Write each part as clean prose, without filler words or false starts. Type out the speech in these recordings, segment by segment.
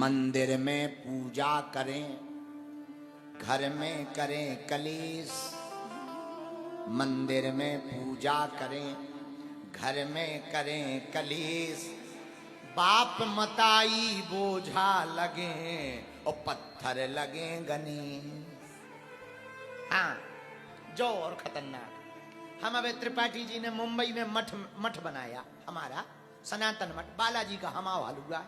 मंदिर में पूजा करें, घर में करें कलेश। मंदिर में पूजा करें, घर में करें कलेश। बाप मताई बोझा लगे और पत्थर लगे गणेश। हाँ, जो और खतरनाक। हम अबे त्रिपाठी जी ने मुंबई में मठ बनाया, हमारा सनातन मठ, बालाजी का हमा वालुआ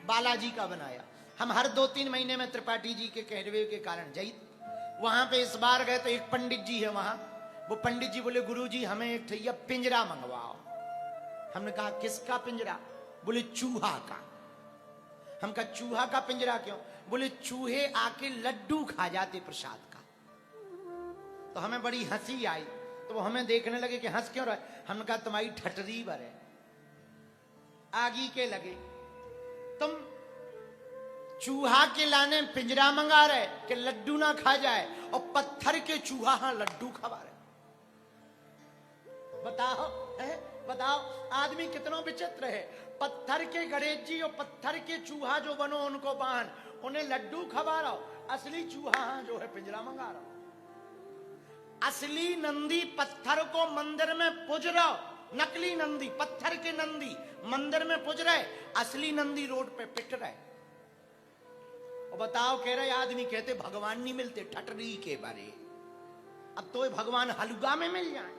बालाजी का बनाया। हम हर 2-3 महीने में त्रिपाठी जी के कहवे के कारण जाई। वहां पे इस बार गए तो एक पंडित जी है वहां। वो पंडित जी बोले, गुरु जी हमें एक ठैया पिंजरा मंगवाओ। हमने कहा किसका पिंजरा? बोले चूहा का। हम कहा चूहा का पिंजरा क्यों? बोले चूहे आके लड्डू खा जाते प्रसाद का। तो हमें बड़ी हंसी आई। तो वो हमें देखने लगे कि हंस क्यों रहे। हमने कहा तुम्हारी ठटरी बर है, आगी के लगे। तुम चूहा के लाने पिंजरा मंगा रहे कि लड्डू ना खा जाए, और पत्थर के चूहा हाँ लड्डू खवा रहे। बताओ है, बताओ आदमी कितना विचित्र है। पत्थर के गणेश जी और पत्थर के चूहा जो बनो उनको बांध, उन्हें लड्डू खवा रहा हो। असली चूहा हाँ जो है पिंजरा मंगा रहा हो। असली नंदी पत्थर को मंदिर में पूज रहा हो। नकली नंदी, पत्थर के नंदी मंदिर में पूज रहे, असली नंदी रोड पे पिट रहे। और बताओ, कह रहे आदमी कहते भगवान नहीं मिलते ठटरी के बारे। अब तो भगवान हलुआ में मिल जाए।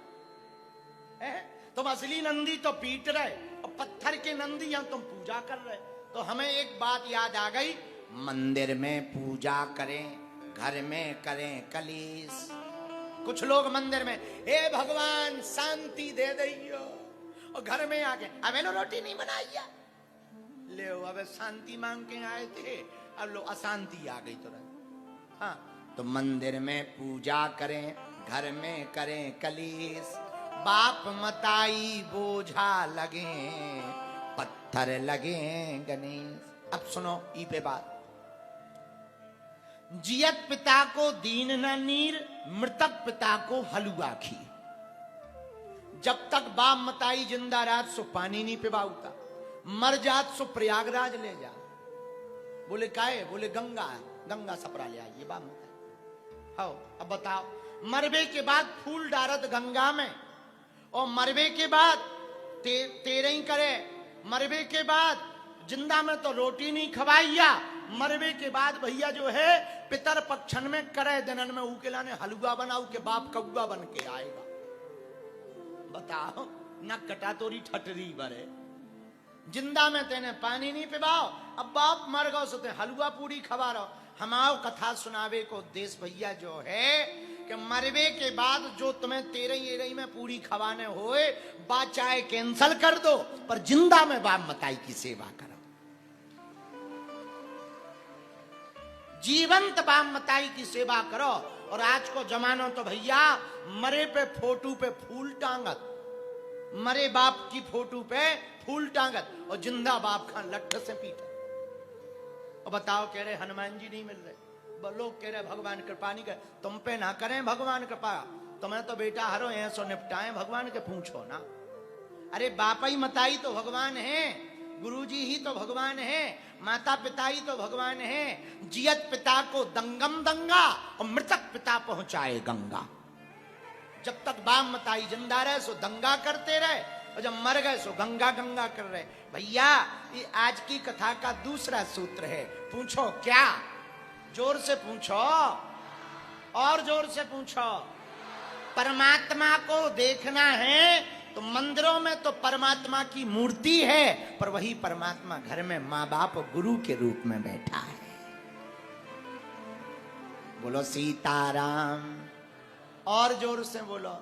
तुम असली नंदी तो पीट रहे और पत्थर के नंदी यहां तुम पूजा कर रहे। तो हमें एक बात याद आ गई, मंदिर में पूजा करें, घर में करें कलेश। कुछ लोग मंदिर में हे भगवान शांति दे दियो, और घर में आके अबे लो रोटी नहीं बनाई, ले अब शांति मांग के आए थे, अब लो अशांति आ गई तुरंत। हाँ, तो मंदिर में पूजा करें, घर में करें कलेश। बाप मताई बोझा लगे, पत्थर लगे गणेश। अब सुनो ई पे बात। जियत पिता को दीन न नीर, मृतक पिता को हलुआ खीर। जब तक बाप मताई जिंदा रात सो पानी नहीं पिबाऊता, मर जात सो प्रयागराज ले जा। बोले काहे? बोले गंगा सपरा ले आइए बाप मताई। हाँ, अब बताओ, मरबे के बाद फूल डारत गंगा में, और मरबे के बाद तेरे ही करे। मरबे के बाद जिंदा में तो रोटी नहीं खवाइया, मरबे के बाद भैया जो है पितर पक्षन में करे दिनन में उकेला ने हलुआ बनाऊ के बाप कौआ बन के आएगा। बताओ, न कटा तोरी ठटरी बरे। जिंदा में तेने पानी नहीं पिबाओ, अब बाप मर गो सो ते हलुआ पूरी खवा रहो। हमाओ कथा सुनावे को उद्देश्य भैया जो है कि मरबे के बाद जो तुम्हें तेरही में पूरी खवाने होए, बात चाहे कैंसल कर दो, पर जिंदा में बाप मताई की सेवा करो। जीवंत बाप मताई की सेवा करो। और आज को जमानो तो भैया मरे पे फोटो पे फूल टांगत, मरे बाप की फोटो पे फूल टांगत, और जिंदा बाप का लठ से पीटे। और बताओ, कह रहे हनुमान जी नहीं मिल रहे, लोग कह रहे भगवान कृपा नहीं करे। तुम पे ना करें भगवान कृपा, तुम्हें तो बेटा हरो ऐसो निपटाएं, भगवान के पूछो ना। अरे बाप ही मताई तो भगवान है, गुरुजी ही तो भगवान है, माता पिता ही तो भगवान है। जियत पिता को दंगम दंगा, और मृतक पिता पहुंचाए गंगा। जब तक बाप मताई जिंदा रहे सो दंगा करते रहे, और जब मर गए सो गंगा गंगा कर रहे। भैया, ये आज की कथा का दूसरा सूत्र है। पूछो क्या? जोर से पूछो, और जोर से पूछो। परमात्मा को देखना है तो मंदिरों में तो परमात्मा की मूर्ति है, पर वही परमात्मा घर में माँ बाप गुरु के रूप में बैठा है। बोलो सीताराम। और जोर से बोलो,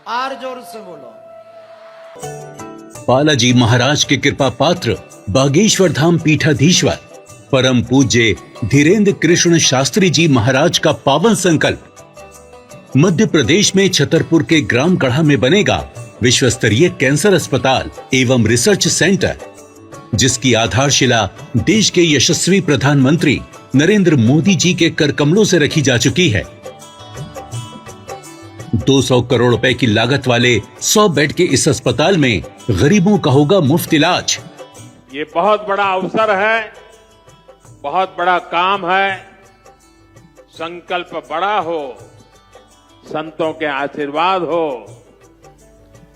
और जोर से बोलो। बालाजी महाराज के कृपा पात्र बागेश्वर धाम पीठाधीश्वर परम पूज्य धीरेन्द्र कृष्ण शास्त्री जी महाराज का पावन संकल्प। मध्य प्रदेश में छतरपुर के ग्राम गढ़ा में बनेगा विश्व स्तरीय कैंसर अस्पताल एवं रिसर्च सेंटर, जिसकी आधारशिला देश के यशस्वी प्रधानमंत्री नरेंद्र मोदी जी के कर कमलों से रखी जा चुकी है। 200 करोड़ रुपए की लागत वाले 100 बेड के इस अस्पताल में गरीबों का होगा मुफ्त इलाज। ये बहुत बड़ा अवसर है, बहुत बड़ा काम है। संकल्प बड़ा हो, संतों के आशीर्वाद हो,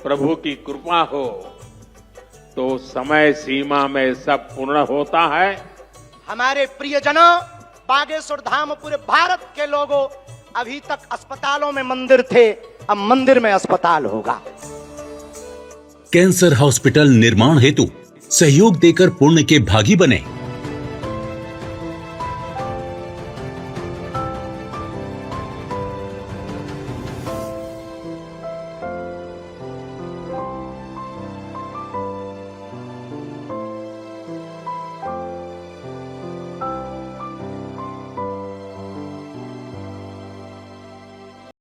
प्रभु की कृपा हो, तो समय सीमा में सब पूर्ण होता है। हमारे प्रियजनों, बागेश्वर धाम पूरे भारत के लोगों, अभी तक अस्पतालों में मंदिर थे, अब मंदिर में अस्पताल होगा। कैंसर हॉस्पिटल निर्माण हेतु सहयोग देकर पुण्य के भागी बने